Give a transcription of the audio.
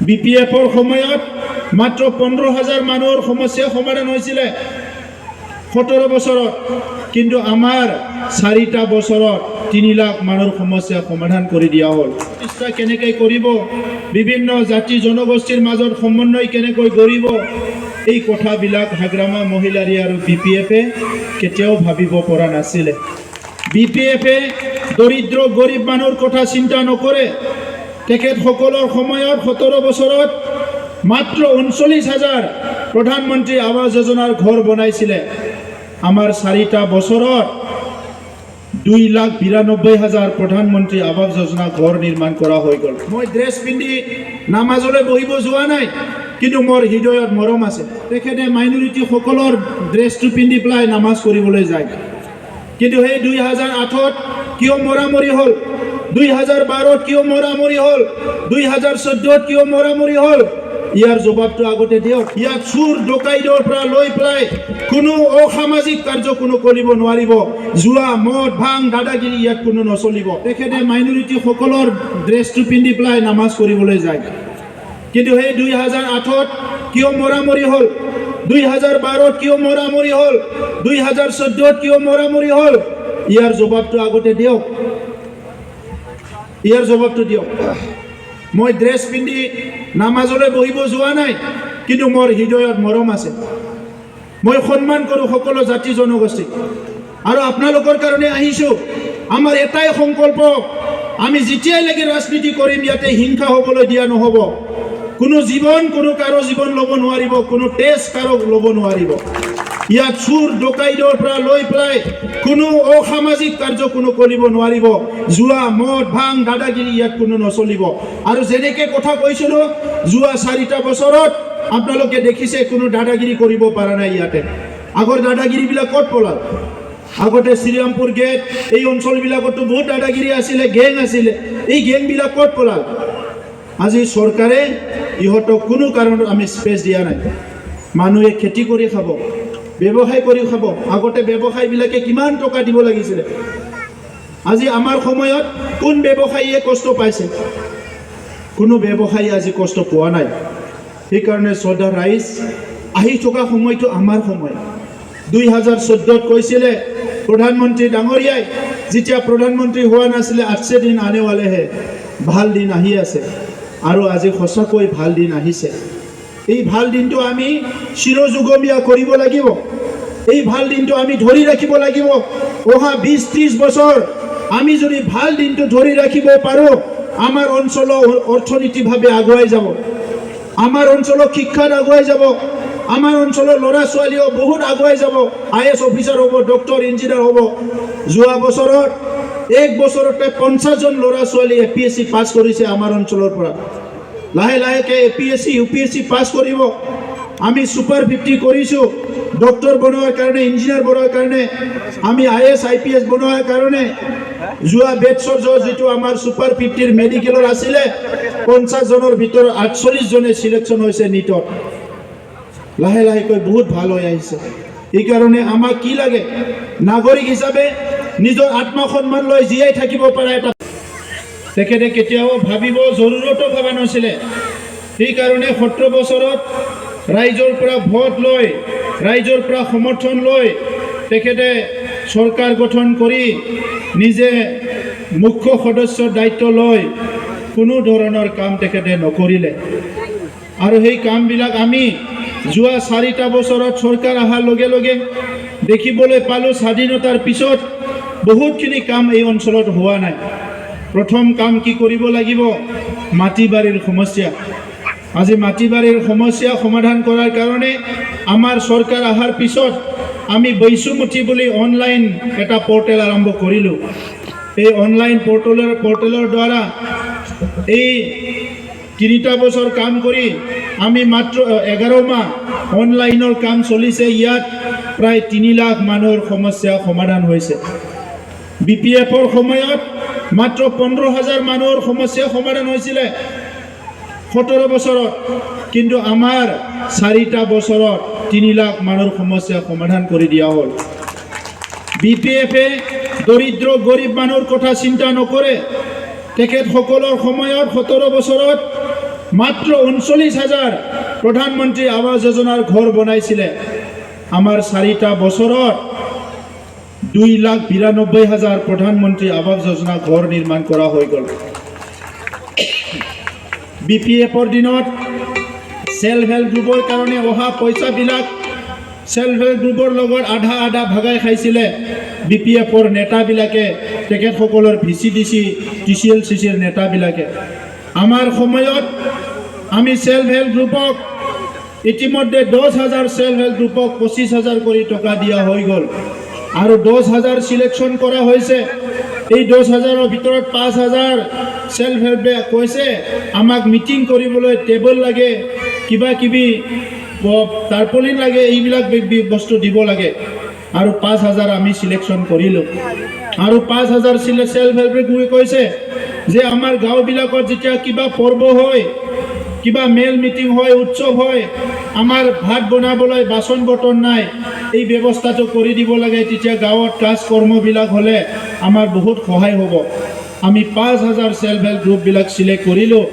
BPFৰ সময়ত মাত্ৰ 15,000 মানুহৰ সমস্যা সমাধান হৈছিলে 17 বছৰত, কিন্তু আমাৰ 4টা বছৰত 3 লাখ মানুহৰ সমস্যা সমাধান কৰি দিয়া হ'ল। চেষ্টা কেনেকৈ কৰিব, বিভিন্ন জাতি জনগোষ্ঠীৰ মাজত সমন্বয় কেনেকৈ কৰিব, এই কথাবিলাক হাগ্ৰামা মহিলাৰী আৰু BPFে কেতিয়াও ভাবিব পৰা নাছিলে। BPFে দৰিদ্ৰ গৰীব মানুহৰ কথা চিন্তা নকৰে। তেখেতসকলৰ সময়ত 17 বছৰত মাত্ৰ 39,000 প্ৰধানমন্ত্ৰী আৱাস যোজনাৰ ঘৰ বনাইছিলে। আমাৰ 4টা বছৰত 2,92,000 প্ৰধানমন্ত্ৰী আৱাস যোজনা ঘৰ নিৰ্মাণ কৰা হৈ গ'ল। মই ড্ৰেছ পিন্ধি নামাজলৈ বহিব যোৱা নাই, কিন্তু মোৰ হৃদয়ত মৰম আছে। তেখেতে মাইনৰিটিসকলৰ ড্ৰেছটো পিন্ধি পেলাই নামাজ কৰিবলৈ যায়, কিন্তু সেই 2008ত কিয় মৰামৰি হ'ল, 2012ত কিয় মৰামৰি হ'ল, 2014ত কিয় মৰামৰি হ'ল, ইয়াৰ জবাবটো আগতে দিয়ক। ইয়াত চুৰ ডকাইতৰ পৰা লৈ পেলাই কোনো অসামাজিক কাৰ্য কোনো কৰিব নোৱাৰিব। জুৱা মদ ভাং দাদাগিৰি ইয়াত কোনো নচলিব। তেখেতে মাইনৰিটিসকলৰ ড্ৰেছটো পিন্ধি পেলাই নামাজ কৰিবলৈ যায়, কিন্তু সেই 2008ত কিয় মৰামৰি হ'ল, 2012ত কিয় মৰামৰি হ'ল, 2014ত কিয় মৰামৰি হ'ল, ইয়াৰ জবাবটো আগতে দিয়ক। ইয়াৰ জবাবটো দিয়ক। মই ড্ৰেছ পিন্ধি নামাজলৈ বহিব যোৱা নাই, কিন্তু মোৰ হৃদয়ত মৰম আছে। মই সন্মান কৰোঁ সকলো জাতি জনগোষ্ঠীক, আৰু আপোনালোকৰ কাৰণে আহিছোঁ। আমাৰ এটাই সংকল্প, আমি যেতিয়ালৈকে ৰাজনীতি কৰিম ইয়াতে হিংসা হ'বলৈ দিয়া নহ'ব। কোনো জীৱন কোনো কাৰো জীৱন ল'ব নোৱাৰিব, কোনো তেজ কাৰো ল'ব নোৱাৰিব। ইয়াত চুৰ ডকাইতৰ পৰা লৈ পেলাই কোনো অসামাজিক কাৰ্য কোনো কৰিব নোৱাৰিব। জুৱা মদ ভাং দাদাগিৰি ইয়াত কোনো নচলিব। আৰু যেনেকৈ কথা কৈছিলোঁ, যোৱা 4টা বছৰত আপোনালোকে দেখিছে কোনো দাদাগিৰি কৰিব পৰা নাই ইয়াতে। আগৰ দাদাগিৰিবিলাক ক'ত পলাল? আগতে শ্ৰীৰামপুৰ গেট এই অঞ্চলবিলাকতো বহুত দাদাগিৰি আছিলে, গেং আছিলে। এই গেংবিলাক ক'ত পলাল? আজি চৰকাৰে ইহঁতক কোনো কাৰণত আমি স্পেচ দিয়া নাই। মানুহে খেতি কৰি খাব, ব্যৱসায় কৰি খাব। আগতে ব্যৱসায়বিলাকে কিমান টকা দিব লাগিছিলে। আজি আমাৰ সময়ত কোন ব্যৱসায়ীয়ে কষ্ট পাইছে? কোনো ব্যৱসায়ী আজি কষ্ট পোৱা নাই। সেইকাৰণে শ্ৰদ্ধা ৰাইজ, আহি থকা সময়টো আমাৰ সময়। 2014ত কৈছিলে প্ৰধানমন্ত্ৰী ডাঙৰীয়াই, যেতিয়া প্ৰধানমন্ত্ৰী হোৱা নাছিলে, 8 দিন আনে ৱালেহে, ভাল দিন আহি আছে। আৰু আজি সঁচাকৈ ভাল দিন আহিছে। এই ভাল দিনটো আমি চিৰযুগমীয়া কৰিব লাগিব। এই ভাল দিনটো আমি ধৰি ৰাখিব লাগিব। অহা 20-30 বছৰ আমি যদি ভাল দিনটো ধৰি ৰাখিব পাৰোঁ, আমাৰ অঞ্চলৰ অৰ্থনীতিভাৱে আগুৱাই যাব, আমাৰ অঞ্চলৰ শিক্ষাত আগুৱাই যাব, আমাৰ অঞ্চলৰ ল'ৰা ছোৱালীও বহুত আগুৱাই যাব। IAS অফিচাৰ হ'ব, ডক্টৰ ইঞ্জিনিয়াৰ হ'ব। যোৱা বছৰত 1 বছৰতে 50 জন ল'ৰা ছোৱালী APSC পাছ কৰিছে আমাৰ অঞ্চলৰ পৰা। লাহে লাহেকৈ APSC UPSC পাছ কৰিব। আমি সুপাৰ 50 কৰিছোঁ ডক্টৰ বনোৱাৰ কাৰণে, ইঞ্জিনিয়াৰ বনোৱাৰ কাৰণে, আমি IAS IPS বনোৱাৰ কাৰণে। যোৱা বেটছৰ যিটো আমাৰ সুপাৰ 50ৰ মেডিকেলৰ আছিলে, 50 জনৰ ভিতৰত 48 জনে চিলেকশ্যন হৈছে নিটত। লাহে লাহেকৈ বহুত ভাল হৈ আহিছে। এইকাৰণে আমাক কি লাগে? নাগৰিক হিচাপে নিজৰ আত্মসন্মান লৈ জীয়াই থাকিব পৰা এটা। তেখেতে কেতিয়াও ভাবিব জৰুৰতো ভবা নাছিলে। সেইকাৰণে 17 বছৰত ৰাইজৰ পৰা ভোট লৈ, ৰাইজৰ পৰা সমৰ্থন লৈ তেখেতে চৰকাৰ গঠন কৰি নিজে মুখ্য সদস্যৰ দায়িত্ব লৈ কোনো ধৰণৰ কাম তেখেতে নকৰিলে। আৰু সেই কামবিলাক আমি যোৱা 4টা বছৰত চৰকাৰ অহাৰ লগে লগে দেখিবলৈ পালোঁ। স্বাধীনতাৰ পিছত বহুতখিনি কাম এই অঞ্চলত হোৱা নাই। প্ৰথম কাম কি কৰিব লাগিব? মাটি বাৰীৰ সমস্যা। আজি মাটি বাৰীৰ সমস্যা সমাধান কৰাৰ কাৰণে আমাৰ চৰকাৰ অহাৰ পিছত আমি বৈশুমতি বুলি অনলাইন এটা পৰ্টেল আৰম্ভ কৰিলোঁ। এই অনলাইন পৰ্টেলৰ দ্বাৰা এই 3টা বছৰ কাম কৰি আমি মাত্ৰ 11 মাহ অনলাইনৰ কাম চলিছে। ইয়াত প্ৰায় 3 লাখ মানুহৰ সমস্যা সমাধান হৈছে। BPFৰ সময়ত মাত্ৰ 15,000 মানুহৰ সমস্যা সমাধান হৈছিলে 17 বছৰত, কিন্তু আমাৰ 4টা বছৰত 3 লাখ মানুহৰ সমস্যা সমাধান কৰি দিয়া হ'ল। BPFে দৰিদ্ৰ গৰীব মানুহৰ কথা চিন্তা নকৰে। তেখেতসকলৰ সময়ত 17 বছৰত মাত্ৰ 39,000 প্ৰধানমন্ত্ৰী আৱাস যোজনাৰ ঘৰ বনাইছিলে। আমাৰ 4টা বছৰত 2,92,000 প্ৰধানমন্ত্ৰী আৱাস যোজনা ঘৰ নিৰ্মাণ কৰা হৈ গ'ল। BPFৰ দিনত সেলফ হেল্প গ্ৰুপৰ কাৰণে অহা পইচাবিলাক সেলফ হেল্প গ্ৰুপৰ লগত আধা ভাগাই খাইছিলে BPFৰ নেতাবিলাকে, তেখেতসকলৰ VCDC TCL CCৰ নেতাবিলাকে। আমাৰ সময়ত আমি সেলফ হেল্প গ্ৰুপক ইতিমধ্যে 10,000 সেলফ হেল্প গ্ৰুপক 25,000 কৰি টকা দিয়া হৈ গ'ল আৰু 10,000 সিলেকশ্যন কৰা হৈছে। এই 10,000ৰ ভিতৰত 5,000 সেলফ হেল্পে কৈছে আমাক মিটিং কৰিবলৈ টেবল লাগে, কিবা কিবি টাৰ্পলিন লাগে, এইবিলাক বস্তু দিব লাগে আৰু 5,000 আমি সিলেকশ্যন কৰিলোঁ। আৰু 5,000 সেলফ হেল্পে কৈছে যে আমাৰ গাঁওবিলাকত যেতিয়া কিবা পৰ্ব হয়, কিবা মেল মিটিং হয়, উৎসৱ হয়, আমাৰ ভাত বনাবলৈ বাচন বৰ্তন নাই, এই ব্যৱস্থাটো কৰি দিব লাগে, তেতিয়া গাঁৱত কাজ কৰ্মবিলাক হ'লে আমাৰ বহুত সহায় হ'ব। আমি 5,000 সেলফ হেল্প গ্ৰুপবিলাক চিলেক্ট কৰিলোঁ